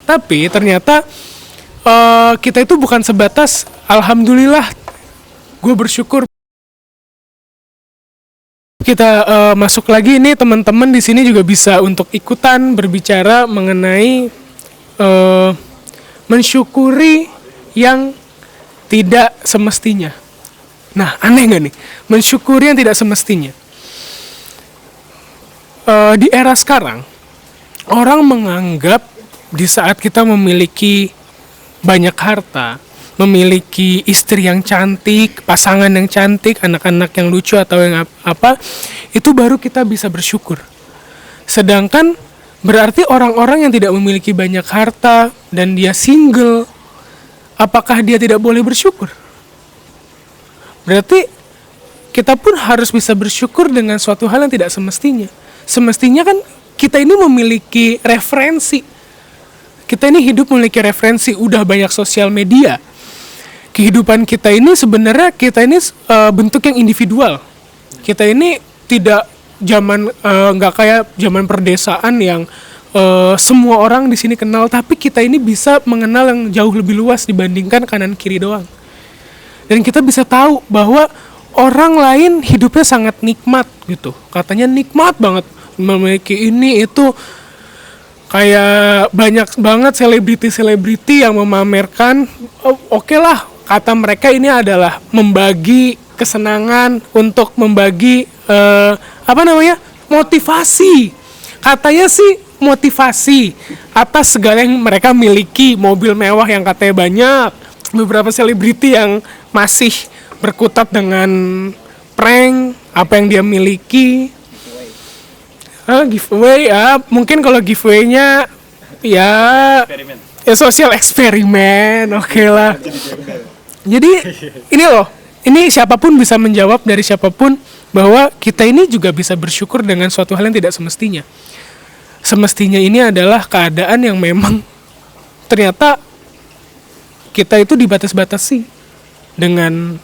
Tapi ternyata kita itu bukan sebatas alhamdulillah, gue bersyukur. Kita masuk lagi ini, teman-teman di sini juga bisa untuk ikutan berbicara mengenai mensyukuri yang tidak semestinya. Nah, aneh nggak nih? Mensyukuri yang tidak semestinya. Di era sekarang, orang menganggap di saat kita memiliki banyak harta, memiliki istri yang cantik, pasangan yang cantik, anak-anak yang lucu atau yang apa, itu baru kita bisa bersyukur. Sedangkan berarti orang-orang yang tidak memiliki banyak harta dan dia single, apakah dia tidak boleh bersyukur? Berarti kita pun harus bisa bersyukur dengan suatu hal yang tidak semestinya. Semestinya kan kita ini memiliki referensi. Kita ini hidup memiliki referensi, udah banyak sosial media. Kehidupan kita ini sebenarnya bentuk yang individual. Kita ini tidak nggak kayak zaman perdesaan yang semua orang di sini kenal, tapi kita ini bisa mengenal yang jauh lebih luas dibandingkan kanan kiri doang. Dan kita bisa tahu bahwa orang lain hidupnya sangat nikmat gitu. Katanya nikmat banget, memiliki ini itu. Kayak banyak banget selebriti yang memamerkan, oke lah, kata mereka ini adalah membagi kesenangan untuk membagi motivasi. Katanya sih motivasi atas segala yang mereka miliki, mobil mewah yang katanya banyak. Beberapa selebriti yang masih berkutat dengan prank apa yang dia miliki. Giveaway ya, mungkin kalau giveaway-nya ya social eksperimen, oke lah. Jadi ini siapapun bisa menjawab, dari siapapun, bahwa kita ini juga bisa bersyukur dengan suatu hal yang tidak semestinya. Semestinya ini adalah keadaan yang memang ternyata kita itu dibatas-batasi dengan,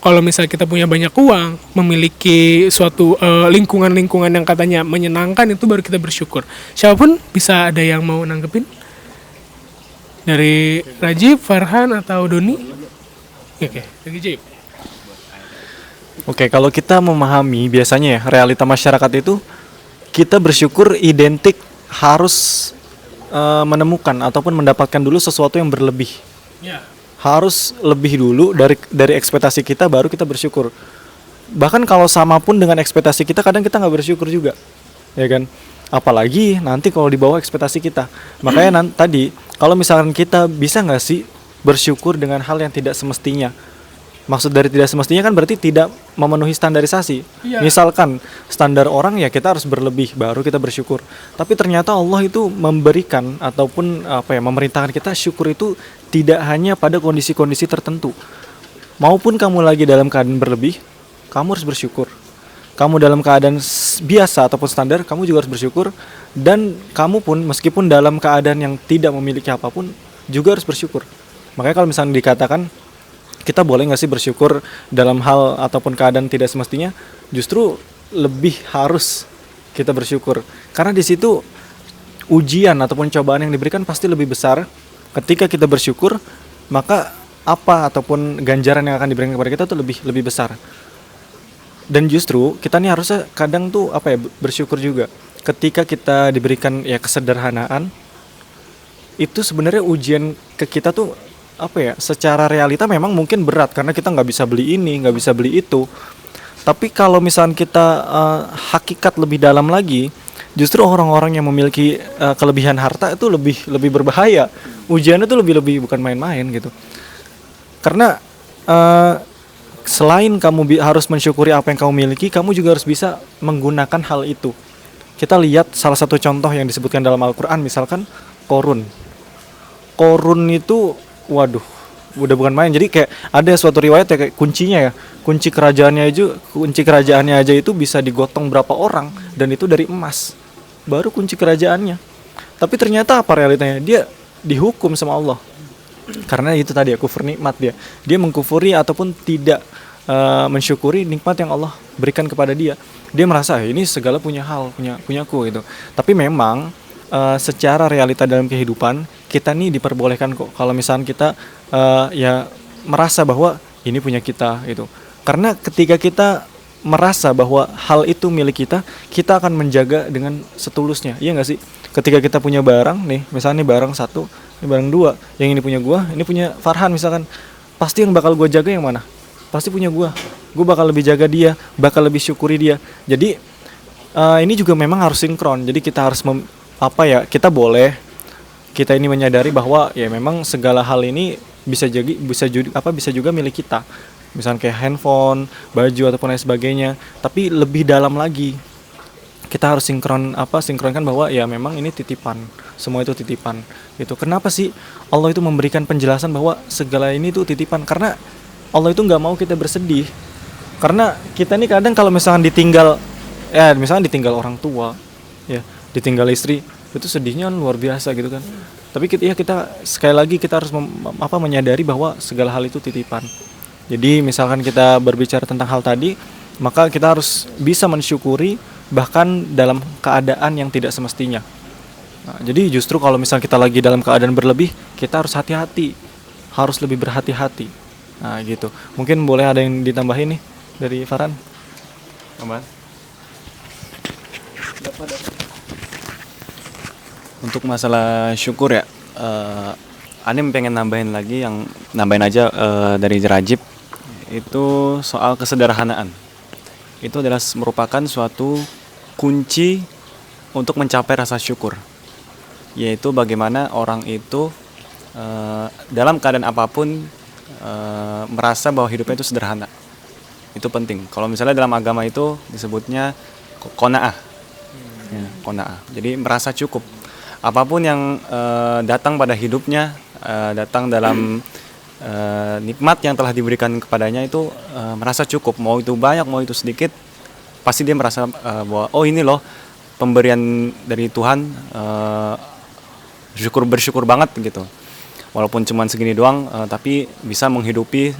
kalau misalnya kita punya banyak uang, memiliki suatu lingkungan-lingkungan yang katanya menyenangkan, itu baru kita bersyukur. Siapapun bisa, ada yang mau nanggepin? Dari Rajib, Farhan, atau Doni? Oke, Rajib. Oke, kalau kita memahami biasanya ya, realita masyarakat itu, kita bersyukur identik harus menemukan ataupun mendapatkan dulu sesuatu yang berlebih. Ya. Harus lebih dulu dari ekspektasi kita, baru kita bersyukur. Bahkan kalau sama pun dengan ekspektasi kita, kadang kita nggak bersyukur juga, ya kan? Apalagi nanti kalau di bawah ekspektasi kita. Makanya tadi, kalau misalkan kita bisa nggak sih bersyukur dengan hal yang tidak semestinya? Maksud dari tidak semestinya kan berarti tidak memenuhi standarisasi. Iya. Misalkan standar orang ya kita harus berlebih baru kita bersyukur. Tapi ternyata Allah itu memberikan ataupun memerintahkan kita syukur itu tidak hanya pada kondisi-kondisi tertentu. Maupun kamu lagi dalam keadaan berlebih, kamu harus bersyukur. Kamu dalam keadaan biasa ataupun standar, kamu juga harus bersyukur. Dan kamu pun meskipun dalam keadaan yang tidak memiliki apapun, juga harus bersyukur. Makanya kalau misalnya dikatakan kita boleh nggak sih bersyukur dalam hal ataupun keadaan tidak semestinya, justru lebih harus kita bersyukur. Karena di situ ujian ataupun cobaan yang diberikan pasti lebih besar. Ketika kita bersyukur, maka apa ataupun ganjaran yang akan diberikan kepada kita tuh lebih besar. Dan justru kita nih harusnya kadang tuh bersyukur juga. Ketika kita diberikan ya kesederhanaan, itu sebenarnya ujian ke kita tuh secara realita memang mungkin berat karena kita nggak bisa beli ini, nggak bisa beli itu. Tapi kalau misalnya kita hakikat lebih dalam lagi, justru orang-orang yang memiliki kelebihan harta itu lebih berbahaya. Ujiannya itu lebih bukan main-main gitu. Karena selain kamu harus mensyukuri apa yang kamu miliki, kamu juga harus bisa menggunakan hal itu. Kita lihat salah satu contoh yang disebutkan dalam Al-Quran, misalkan Qorun. Qorun itu waduh, udah bukan main. Jadi kayak ada suatu riwayat ya, kayak kunci kerajaannya aja itu bisa digotong berapa orang, dan itu dari emas. Baru kunci kerajaannya. Tapi ternyata apa realitanya? Dia dihukum sama Allah. Karena itu tadi kufur nikmat dia. Dia mengkufuri ataupun tidak mensyukuri nikmat yang Allah berikan kepada dia. Dia merasa ini segala punyaku gitu. Tapi memang secara realita dalam kehidupan kita nih diperbolehkan kok kalau misalnya kita ya merasa bahwa ini punya kita gitu. Karena ketika kita merasa bahwa hal itu milik kita, kita akan menjaga dengan setulusnya. Iya nggak sih? Ketika kita punya barang nih, misalnya nih barang satu, ini barang dua, yang ini punya gua, ini punya Farhan misalkan, pasti yang bakal gua jaga yang mana? Pasti punya gua bakal lebih jaga dia, bakal lebih syukuri dia. Jadi ini juga memang harus sinkron. Jadi kita harus kita ini menyadari bahwa ya memang segala hal ini bisa juga milik kita. Misalnya kayak handphone, baju ataupun lain sebagainya. Tapi lebih dalam lagi, kita harus sinkronkan bahwa ya memang ini titipan, semua itu titipan gitu. Kenapa sih Allah itu memberikan penjelasan bahwa segala ini itu titipan? Karena Allah itu nggak mau kita bersedih. Karena kita nih kadang kalau misalkan ditinggal orang tua, ya ditinggal istri, itu sedihnya kan luar biasa gitu kan. Tapi kita sekali lagi kita harus menyadari bahwa segala hal itu titipan. Jadi misalkan kita berbicara tentang hal tadi, maka kita harus bisa mensyukuri bahkan dalam keadaan yang tidak semestinya. Nah, jadi justru kalau misalnya kita lagi dalam keadaan berlebih, kita harus hati-hati, harus lebih berhati-hati. Nah gitu. Mungkin boleh ada yang ditambahin nih dari Farhan. Tambahan. Untuk masalah syukur ya, Anim pengen nambahin aja dari Rajib. Itu soal kesederhanaan. Itu adalah merupakan suatu kunci untuk mencapai rasa syukur, yaitu bagaimana orang itu dalam keadaan apapun merasa bahwa hidupnya itu sederhana. Itu penting. Kalau misalnya dalam agama itu disebutnya qanaah, ya, qanaah. Jadi merasa cukup. Apapun yang datang pada hidupnya, datang dalam nikmat yang telah diberikan kepadanya itu merasa cukup. Mau itu banyak, mau itu sedikit, pasti dia merasa bahwa oh ini loh pemberian dari Tuhan, bersyukur banget gitu. Walaupun cuma segini doang, tapi bisa menghidupi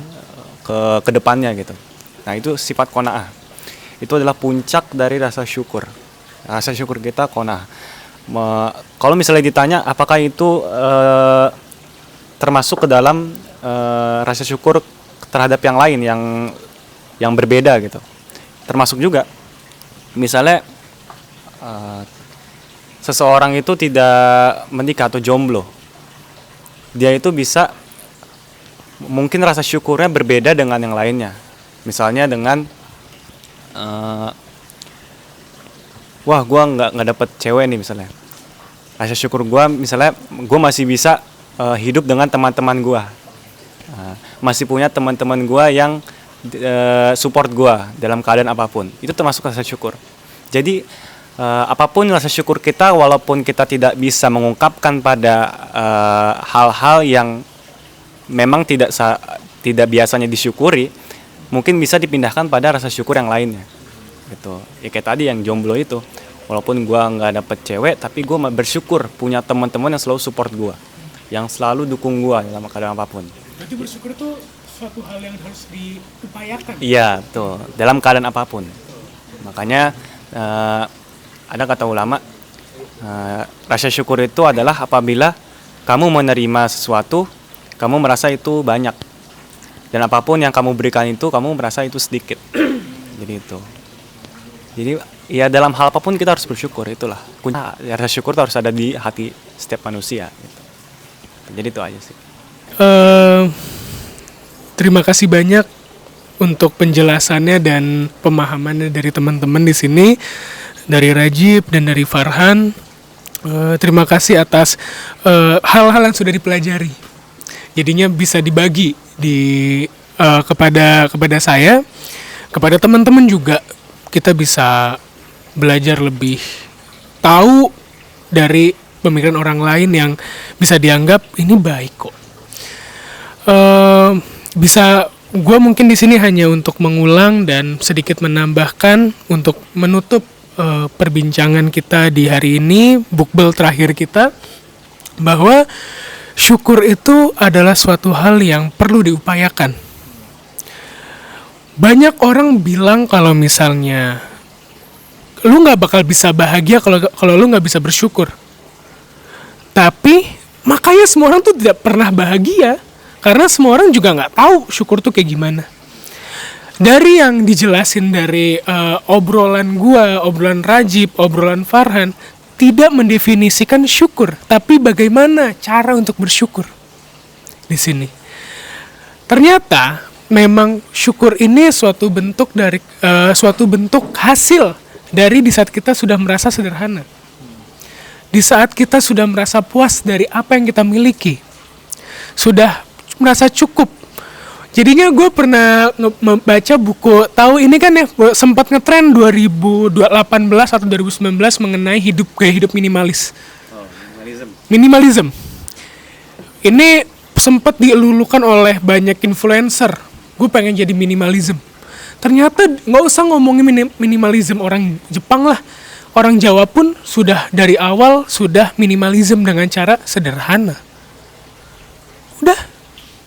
ke depannya gitu. Nah itu sifat qanaah. Itu adalah puncak dari rasa syukur. Rasa syukur kita qanaah. Kalau misalnya ditanya apakah itu termasuk ke dalam rasa syukur terhadap yang lain yang berbeda gitu, termasuk juga misalnya seseorang itu tidak menikah atau jomblo, dia itu bisa mungkin rasa syukurnya berbeda dengan yang lainnya. Misalnya dengan wah gue nggak dapet cewek nih misalnya, rasa syukur gue misalnya gue masih bisa hidup dengan teman-teman gue, masih punya teman-teman gue yang support gue dalam keadaan apapun, itu termasuk rasa syukur. Jadi apapun rasa syukur kita, walaupun kita tidak bisa mengungkapkan pada hal-hal yang memang tidak biasanya disyukuri, mungkin bisa dipindahkan pada rasa syukur yang lainnya gitu. Ya kayak tadi yang jomblo itu, walaupun gue nggak dapet cewek, tapi gue bersyukur punya teman-teman yang selalu support gue, yang selalu dukung gue dalam keadaan apapun. Berarti bersyukur itu suatu hal yang harus diupayakan. Iya, tuh dalam keadaan apapun. Makanya ada kata ulama, rasa syukur itu adalah apabila kamu menerima sesuatu, kamu merasa itu banyak, dan apapun yang kamu berikan itu kamu merasa itu sedikit. Jadi itu. Jadi ya dalam hal apapun kita harus bersyukur, itulah. Rasa syukur itu harus ada di hati setiap manusia. Gitu. Jadi itu aja sih. Terima kasih banyak untuk penjelasannya dan pemahamannya dari teman-teman di sini, dari Rajib dan dari Farhan. Terima kasih atas hal-hal yang sudah dipelajari. Jadinya bisa dibagi kepada saya, kepada teman-teman juga. Kita bisa belajar lebih tahu dari pemikiran orang lain yang bisa dianggap ini baik kok. Gue mungkin di sini hanya untuk mengulang dan sedikit menambahkan untuk menutup perbincangan kita di hari ini, bukbel terakhir kita, bahwa syukur itu adalah suatu hal yang perlu diupayakan. Banyak orang bilang kalau misalnya lu nggak bakal bisa bahagia kalau lu nggak bisa bersyukur. Tapi Makanya semua orang tuh tidak pernah bahagia, karena semua orang juga nggak tahu syukur tuh kayak gimana. Dari yang dijelasin dari obrolan gua, obrolan Rajib, obrolan Farhan, tidak mendefinisikan syukur, tapi bagaimana cara untuk bersyukur di sini. Ternyata memang syukur ini suatu bentuk hasil dari di saat kita sudah merasa sederhana. Di saat kita sudah merasa puas dari apa yang kita miliki. Sudah merasa cukup. Jadinya gue pernah membaca buku, tahu ini kan ya, sempat ngetren 2018 atau 2019 mengenai gaya hidup minimalis. Minimalism. Ini sempat dilulukan oleh banyak influencer. Gue pengen jadi minimalism. Ternyata nggak usah ngomongin minimalism orang Jepang lah. Orang Jawa pun sudah dari awal sudah minimalism dengan cara sederhana. Udah.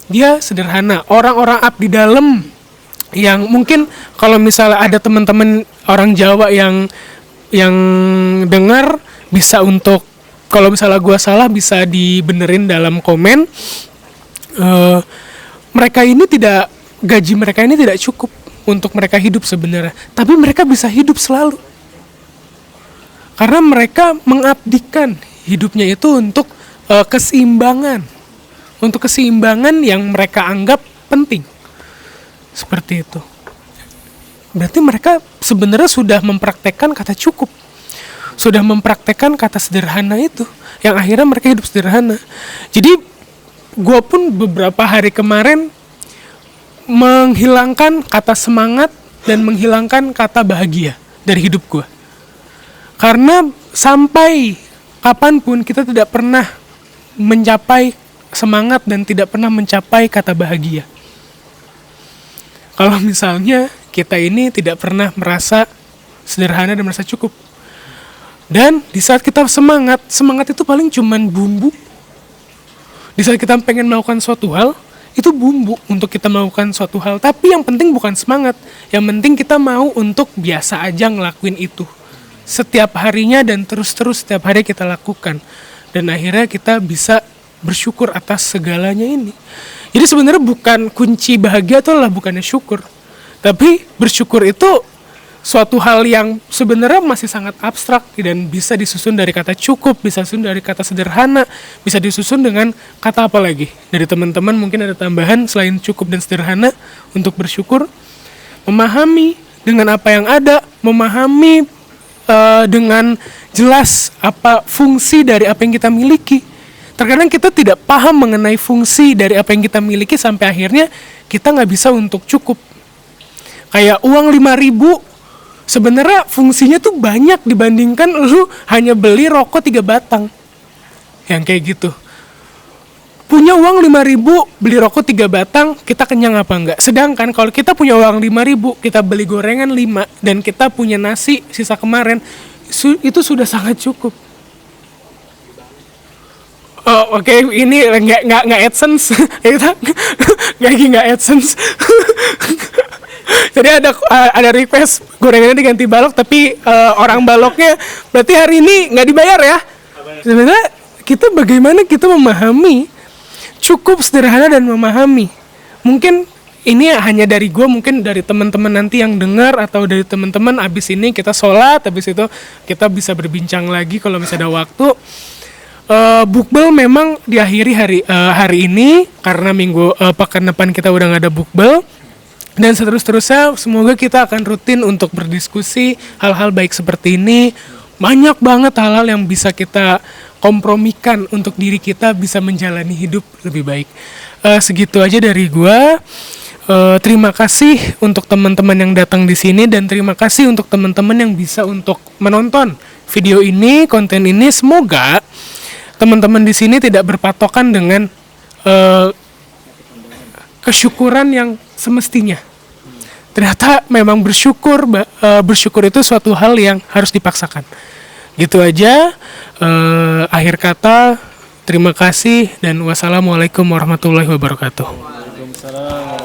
Dia sederhana. Orang-orang abdi dalam yang mungkin kalau misalnya ada teman-teman orang Jawa yang dengar, bisa untuk, kalau misalnya gue salah bisa dibenerin dalam komen. Gaji mereka ini tidak cukup untuk mereka hidup sebenarnya, tapi mereka bisa hidup selalu karena mereka mengabdikan hidupnya itu untuk keseimbangan yang mereka anggap penting. Seperti itu. Berarti mereka sebenarnya sudah mempraktekkan kata cukup. Sudah mempraktekkan kata sederhana itu. Yang akhirnya mereka hidup sederhana. Jadi gue pun beberapa hari kemarin menghilangkan kata semangat dan menghilangkan kata bahagia dari hidup gue. Karena sampai kapanpun kita tidak pernah mencapai semangat dan tidak pernah mencapai kata bahagia. Kalau misalnya kita ini tidak pernah merasa sederhana dan merasa cukup. Dan di saat kita semangat itu paling cuman bumbu. Di saat kita pengen melakukan suatu hal, itu bumbu untuk kita melakukan suatu hal. Tapi yang penting bukan semangat. Yang penting kita mau untuk biasa aja ngelakuin itu. Setiap harinya dan terus-terus setiap hari kita lakukan. Dan akhirnya kita bisa bersyukur atas segalanya ini. Jadi sebenarnya bukan kunci bahagia itu adalah bukannya syukur. Tapi bersyukur itu suatu hal yang sebenarnya masih sangat abstrak dan bisa disusun dari kata cukup, bisa disusun dari kata sederhana, bisa disusun dengan kata apa lagi. Dari teman-teman mungkin ada tambahan selain cukup dan sederhana untuk bersyukur. Memahami dengan apa yang ada, memahami dengan jelas apa fungsi dari apa yang kita miliki. Terkadang kita tidak paham mengenai fungsi dari apa yang kita miliki sampai akhirnya kita nggak bisa untuk cukup. Kayak uang 5.000 sebenarnya fungsinya tuh banyak dibandingkan lu hanya beli rokok 3 batang. Yang kayak gitu. Punya uang 5.000 beli rokok 3 batang, kita kenyang apa enggak? Sedangkan kalau kita punya uang 5.000, kita beli gorengan 5 dan kita punya nasi sisa kemarin, itu sudah sangat cukup. Oh, oke, ini nggak AdSense, kita nggak AdSense. Jadi ada request gorengannya diganti balok, tapi orang baloknya berarti hari ini nggak dibayar ya. Sebenarnya kita bagaimana kita memahami cukup sederhana dan memahami. Mungkin ini hanya dari gue, mungkin dari teman-teman nanti yang dengar atau dari teman-teman abis ini kita sholat, abis itu kita bisa berbincang lagi kalau misalnya ada waktu. Bukbel memang diakhiri hari ini karena pekan depan kita udah nggak ada bukbel, dan seterusnya semoga kita akan rutin untuk berdiskusi hal-hal baik seperti ini. Banyak banget hal-hal yang bisa kita kompromikan untuk diri kita bisa menjalani hidup lebih baik. Segitu aja dari gua. Terima kasih untuk teman-teman yang datang di sini dan terima kasih untuk teman-teman yang bisa untuk menonton video ini, konten ini. Semoga teman-teman di sini tidak berpatokan dengan kesyukuran yang semestinya. Ternyata memang bersyukur itu suatu hal yang harus dipaksakan. Gitu aja. Akhir kata, terima kasih dan wassalamualaikum warahmatullahi wabarakatuh. Waalaikumsalam.